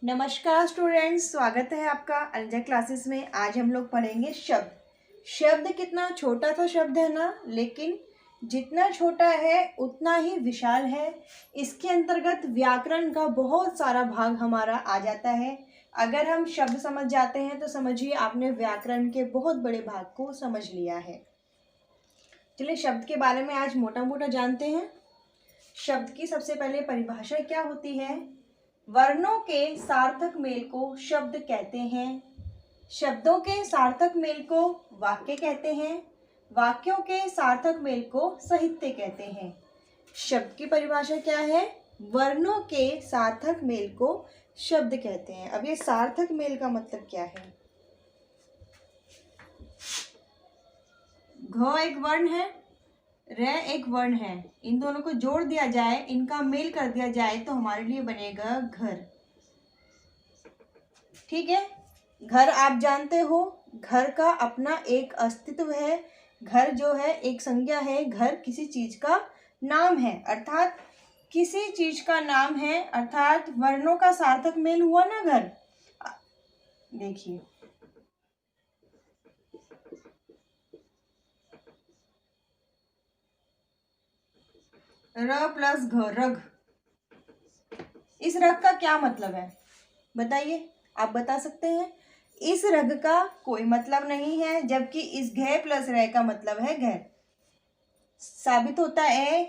नमस्कार स्टूडेंट्स, स्वागत है आपका अलजा क्लासेस में। आज हम लोग पढ़ेंगे शब्द। शब्द कितना छोटा सा शब्द है ना, लेकिन जितना छोटा है उतना ही विशाल है। इसके अंतर्गत व्याकरण का बहुत सारा भाग हमारा आ जाता है। अगर हम शब्द समझ जाते हैं तो समझिए आपने व्याकरण के बहुत बड़े भाग को समझ लिया है। चलिए शब्द के बारे में आज मोटा मोटा जानते हैं। शब्द की सबसे पहले परिभाषा क्या होती है? वर्णों के सार्थक मेल को शब्द कहते हैं। शब्दों के सार्थक मेल को वाक्य कहते हैं। वाक्यों के सार्थक मेल को साहित्य कहते हैं। शब्द की परिभाषा क्या है? वर्णों के सार्थक मेल को शब्द कहते हैं। अब ये सार्थक मेल का मतलब क्या है? घ एक वर्ण है, र एक वर्ण है, इन दोनों को जोड़ दिया जाए, इनका मेल कर दिया जाए तो हमारे लिए बनेगा घर। ठीक है, घर आप जानते हो, घर का अपना एक अस्तित्व है। घर जो है एक संज्ञा है। घर किसी चीज का नाम है, अर्थात किसी चीज का नाम है, अर्थात वर्णों का सार्थक मेल हुआ ना घर। देखिए र प्लस घ, रघ। इस रघ का क्या मतलब है बताइए, आप बता सकते हैं? इस रघ का कोई मतलब नहीं है, जबकि इस घ प्लस र का मतलब है घर। साबित होता है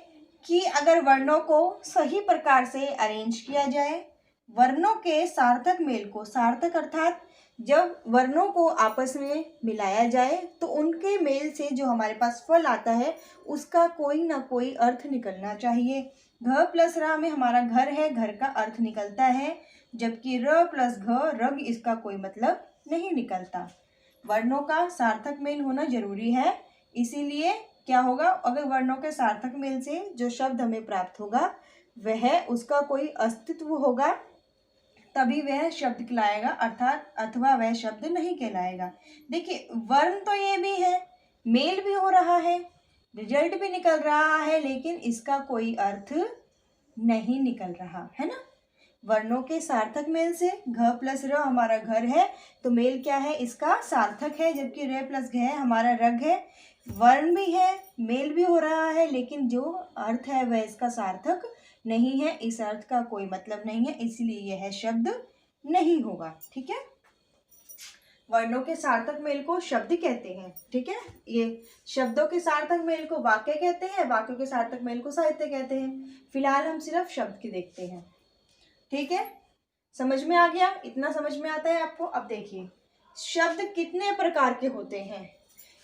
कि अगर वर्णों को सही प्रकार से अरेंज किया जाए, वर्णों के सार्थक मेल को, सार्थक अर्थात जब वर्णों को आपस में मिलाया जाए तो उनके मेल से जो हमारे पास फल आता है उसका कोई ना कोई अर्थ निकलना चाहिए। घ प्लस र में हमारा घर है, घर का अर्थ निकलता है, जबकि र प्लस घ, रग, इसका कोई मतलब नहीं निकलता। वर्णों का सार्थक मेल होना जरूरी है। इसीलिए क्या होगा, अगर वर्णों के सार्थक मेल से जो शब्द हमें प्राप्त होगा वह उसका कोई अस्तित्व होगा, तभी वह शब्द कहलाएगा, अर्थात अथवा वह शब्द नहीं कहलाएगा। देखिए वर्ण तो ये भी है, मेल भी हो रहा है, रिजल्ट भी निकल रहा है, लेकिन इसका कोई अर्थ नहीं निकल रहा है ना। वर्णों के सार्थक मेल से घ प्लस र हमारा घर है, तो मेल क्या है, इसका सार्थक है, जबकि र प्लस घ हमारा रग है। वर्ण भी है, मेल भी हो रहा है, लेकिन जो अर्थ है वह इसका सार्थक नहीं है, इस अर्थ का कोई मतलब नहीं है, इसलिए यह शब्द नहीं होगा। ठीक है, वर्णों के सार्थक मेल को शब्द कहते हैं। ठीक है, ये शब्दों के सार्थक मेल को वाक्य कहते हैं, वाक्यों के सार्थक मेल को साहित्य कहते हैं। फिलहाल हम सिर्फ शब्द की देखते हैं। ठीक है, समझ में आ गया? इतना समझ में आता है आपको? अब देखिए शब्द कितने प्रकार के होते हैं।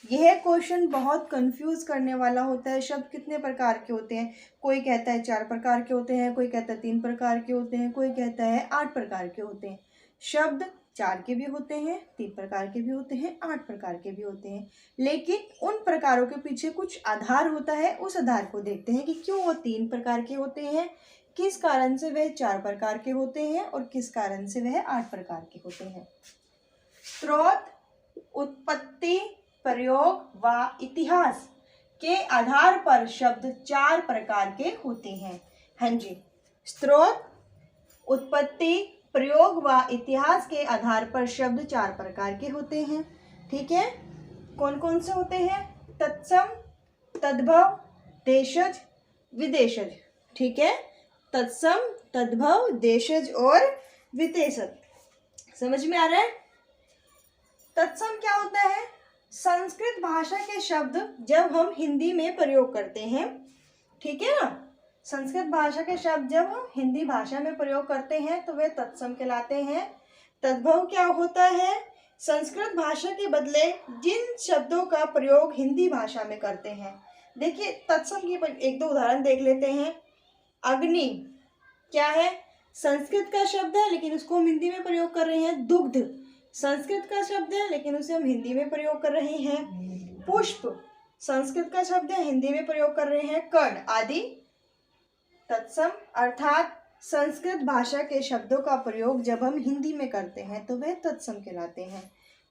यह क्वेश्चन बहुत कंफ्यूज करने वाला होता है। शब्द कितने प्रकार के होते हैं? कोई कहता है 4 प्रकार के होते हैं, कोई कहता है 3 प्रकार के होते हैं, कोई कहता है 8 प्रकार के होते हैं। शब्द 4 के भी होते हैं, 3 प्रकार के भी होते हैं, 8 प्रकार के भी होते हैं, लेकिन उन प्रकारों के पीछे कुछ आधार होता है। उस आधार को देखते हैं कि क्यों वो 3 प्रकार के होते हैं, किस कारण से वह 4 प्रकार के होते हैं और किस कारण से वह 8 प्रकार के होते हैं। स्रोत, उत्पत्ति, प्रयोग व इतिहास के आधार पर शब्द 4 प्रकार के होते हैं। हाँ जी, स्रोत, उत्पत्ति, प्रयोग व इतिहास के आधार पर शब्द 4 प्रकार के होते हैं। ठीक है, कौन कौन से होते हैं? तत्सम, तद्भव, देशज, विदेशज। ठीक है, तत्सम, तद्भव, देशज और विदेशज। समझ में आ रहा है? तत्सम क्या होता है? संस्कृत भाषा के शब्द जब हम हिंदी में प्रयोग करते हैं, ठीक है ना, संस्कृत भाषा के शब्द जब हम हिंदी भाषा में प्रयोग करते हैं तो वे तत्सम कहलाते हैं। तद्भव क्या होता है? संस्कृत भाषा के बदले जिन शब्दों का प्रयोग हिंदी भाषा में करते हैं। देखिए तत्सम की एक दो उदाहरण देख लेते हैं। अग्नि क्या है? संस्कृत का शब्द है लेकिन उसको हम हिंदी में प्रयोग कर रहे हैं। दुग्ध संस्कृत का शब्द है लेकिन उसे हम हिंदी में प्रयोग कर रहे हैं। पुष्प संस्कृत का शब्द है, हिंदी में प्रयोग कर रहे हैं। कर्ण आदि तत्सम, अर्थात संस्कृत भाषा के शब्दों का प्रयोग जब हम हिंदी में करते हैं तो वह तत्सम कहलाते हैं।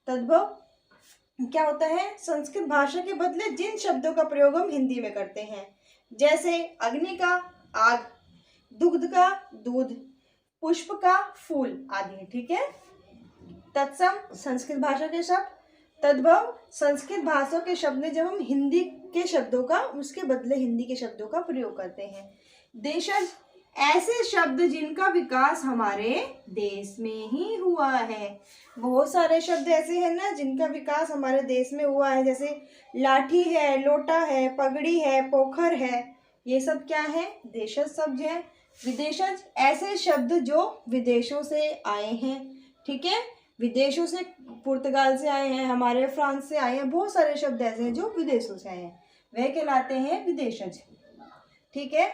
तद्भव क्या होता है? संस्कृत भाषा के बदले जिन शब्दों का प्रयोग हम हिंदी में करते हैं, जैसे अग्नि का आग, दुग्ध का दूध, पुष्प का फूल आदि, ठीक है। तत्सम संस्कृत भाषा के शब्द, तद्भव संस्कृत भाषा के शब्द में जब हम हिंदी के शब्दों का उसके बदले हिंदी के शब्दों का प्रयोग करते हैं। देशज ऐसे शब्द जिनका विकास हमारे देश में ही हुआ है। बहुत सारे शब्द ऐसे हैं ना जिनका विकास हमारे देश में हुआ है, जैसे लाठी है, लोटा है, पगड़ी है, पोखर है, ये सब क्या है, देशज शब्द है। विदेशज ऐसे शब्द जो विदेशों से आए हैं, ठीक है, विदेशों से, पुर्तगाल से आए हैं, हमारे फ्रांस से आए हैं, बहुत सारे शब्द ऐसे हैं जो विदेशों से आए हैं, वह कहलाते हैं विदेशज, ठीक है।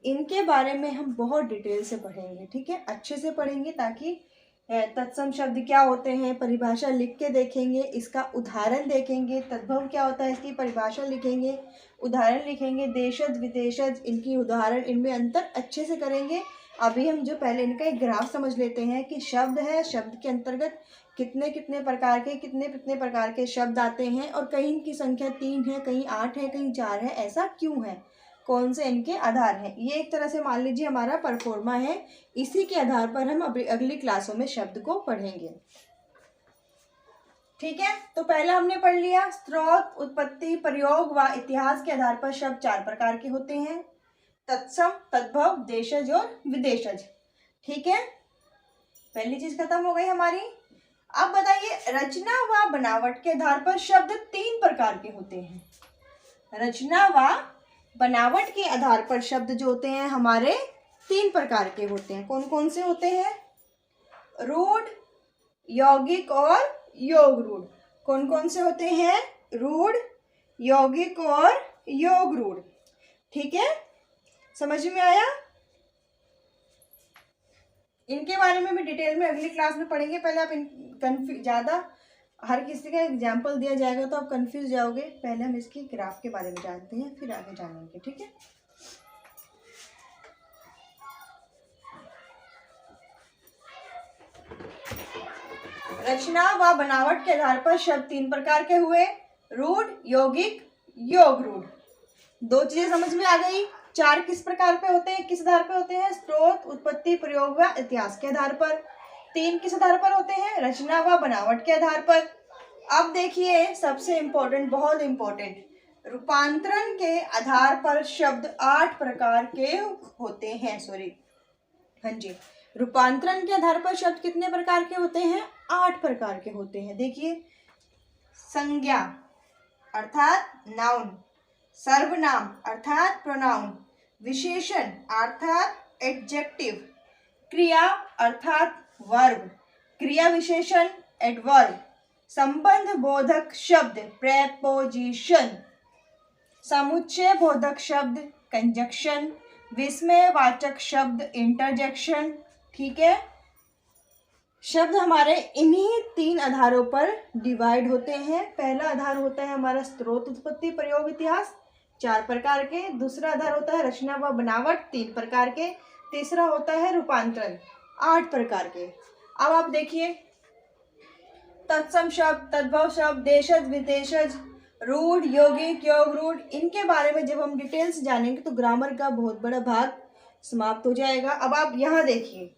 इनके बारे में हम बहुत डिटेल से पढ़ेंगे, ठीक है, अच्छे से पढ़ेंगे, ताकि तत्सम शब्द क्या होते हैं परिभाषा लिख के देखेंगे, इसका उदाहरण देखेंगे, तद्भव क्या होता है इसकी परिभाषा लिखेंगे, उदाहरण लिखेंगे, देशज विदेशज इनकी उदाहरण, इनमें अंतर अच्छे से करेंगे। अभी हम जो पहले इनका एक ग्राफ समझ लेते हैं कि शब्द है, शब्द के अंतर्गत कितने कितने प्रकार के कितने कितने प्रकार के शब्द आते हैं, और कहीं इनकी संख्या 3 है, कहीं 8 है, कहीं 4 है, ऐसा क्यों है, कौन से इनके आधार हैं। ये एक तरह से मान लीजिए हमारा परफॉर्मा है, इसी के आधार पर हम अगली क्लासों में शब्द को पढ़ेंगे, ठीक है। तो पहला हमने पढ़ लिया, स्रोत, उत्पत्ति, प्रयोग व इतिहास के आधार पर शब्द 4 प्रकार के होते हैं, तत्सम, तद्भव, देशज और विदेशज, ठीक है। पहली चीज खत्म हो गई हमारी। अब बताइए, रचना व बनावट के आधार पर शब्द 3 प्रकार के होते हैं। रचना व बनावट के आधार पर शब्द जो होते हैं हमारे 3 प्रकार के होते हैं। कौन कौन से होते हैं? रूढ़, यौगिक और योग रूढ़। कौन कौन से होते हैं? रूढ़, यौगिक और योग रूढ़, ठीक है, समझ में आया। इनके बारे में भी डिटेल में अगली क्लास में पढ़ेंगे। पहले आप ज़्यादा हर किसी का एग्जाम्पल दिया जाएगा तो आप कंफ्यूज जाओगे। पहले हम इसकी ग्राफ के बारे में जानते हैं, फिर आगे जानेंगे, ठीक है। रचना व बनावट के आधार पर शब्द 3 प्रकार के हुए, रूढ़, यौगिक, योग रूढ़। 2 चीजें समझ में आ गई। 4 किस प्रकार पे होते हैं, किस आधार पे होते हैं? स्रोत, उत्पत्ति, प्रयोग व इतिहास के आधार पर। 3 किस आधार पर होते हैं? रचना व बनावट के आधार पर। अब देखिए सबसे इम्पोर्टेंट, बहुत इम्पोर्टेंट, रूपांतरण के आधार पर शब्द 8 प्रकार के होते हैं। हाँ जी, रूपांतरण के आधार पर शब्द कितने प्रकार के होते हैं? 8 प्रकार के होते हैं। देखिए, संज्ञा अर्थात नाउन, सर्वनाम अर्थात प्रोनाउन, विशेषण अर्थात एडजेक्टिव, क्रिया अर्थात वर्ब, क्रिया विशेषण एडवर्ब, संबंध बोधक शब्द प्रेपोजिशन, समुच्चय बोधक शब्द कंजक्शन, विस्मयवाचक शब्द इंटरजेक्शन, ठीक है। शब्द हमारे इन्हीं 3 आधारों पर डिवाइड होते हैं। पहला आधार होता है हमारा स्रोत, उत्पत्ति, प्रयोग, इतिहास, 4 प्रकार के। दूसरा आधार होता है रचना व बनावट, 3 प्रकार के। तीसरा होता है रूपांतरण, 8 प्रकार के। अब आप देखिए, तत्सम शब्द, तद्भव शब्द, देशज, विदेशज, रूढ़, यौगिक, योग रूढ़, इनके बारे में जब हम डिटेल से जानेंगे तो ग्रामर का बहुत बड़ा भाग समाप्त हो जाएगा। अब आप यहाँ देखिए,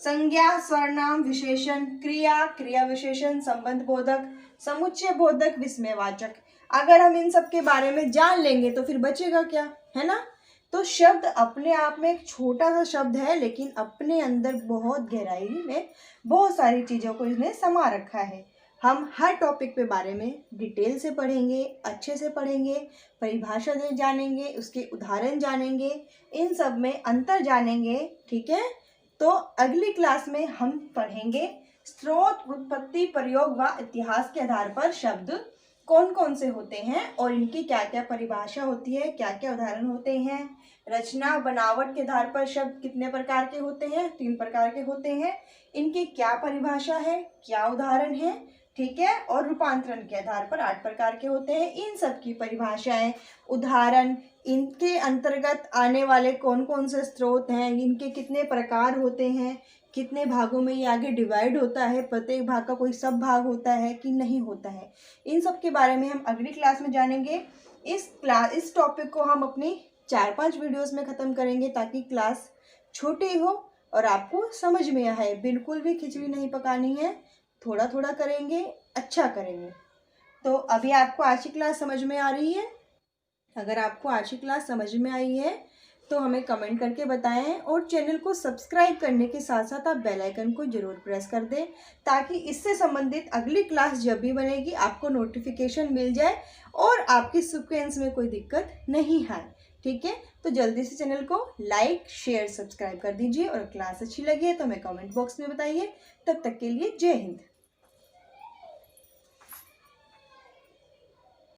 संज्ञा, सर्वनाम, विशेषण, क्रिया, क्रिया विशेषण, संबंध बोधक, समुच्चय बोधक, विस्मयवाचक। अगर हम इन सब के बारे में जान लेंगे तो फिर बचेगा क्या, है ना। तो शब्द अपने आप में एक छोटा सा शब्द है, लेकिन अपने अंदर बहुत गहराई में बहुत सारी चीज़ों को इसने समा रखा है। हम हर टॉपिक पे बारे में डिटेल से पढ़ेंगे, अच्छे से पढ़ेंगे, परिभाषा जानेंगे, उसके उदाहरण जानेंगे, इन सब में अंतर जानेंगे, ठीक है। तो अगली क्लास में हम पढ़ेंगे स्रोत, उत्पत्ति, प्रयोग व इतिहास के आधार पर शब्द कौन कौन से होते हैं और इनकी क्या क्या परिभाषा होती है, क्या क्या उदाहरण होते हैं। रचना बनावट के आधार पर शब्द कितने प्रकार के होते हैं? 3 प्रकार के होते हैं। इनकी क्या परिभाषा है, क्या उदाहरण है, ठीक है। और रूपांतरण के आधार पर 8 प्रकार के होते हैं। इन सब की परिभाषाएं, उदाहरण, इनके अंतर्गत आने वाले कौन कौन से स्रोत हैं, इनके कितने प्रकार होते हैं, कितने भागों में ये आगे डिवाइड होता है, प्रत्येक भाग का कोई सब भाग होता है कि नहीं होता है, इन सब के बारे में हम अगली क्लास में जानेंगे। इस टॉपिक को हम अपनी 4-5 वीडियोस में ख़त्म करेंगे ताकि क्लास छोटी हो और आपको समझ में आए। बिल्कुल भी खिचड़ी नहीं पकानी है, थोड़ा थोड़ा करेंगे, अच्छा करेंगे। तो अभी आपको आज की क्लास समझ में आ रही है? अगर आपको आज की क्लास समझ में आई है तो हमें कमेंट करके बताएं, और चैनल को सब्सक्राइब करने के साथ साथ आप बेल आइकन को जरूर प्रेस कर दें, ताकि इससे संबंधित अगली क्लास जब भी बनेगी आपको नोटिफिकेशन मिल जाए और आपकी सीक्वेंस में कोई दिक्कत नहीं आए। ठीक है, तो जल्दी से चैनल को लाइक शेयर सब्सक्राइब कर दीजिए, और क्लास अच्छी लगी है तो हमें कमेंट बॉक्स में बताइए। तब तक के लिए जय हिंद।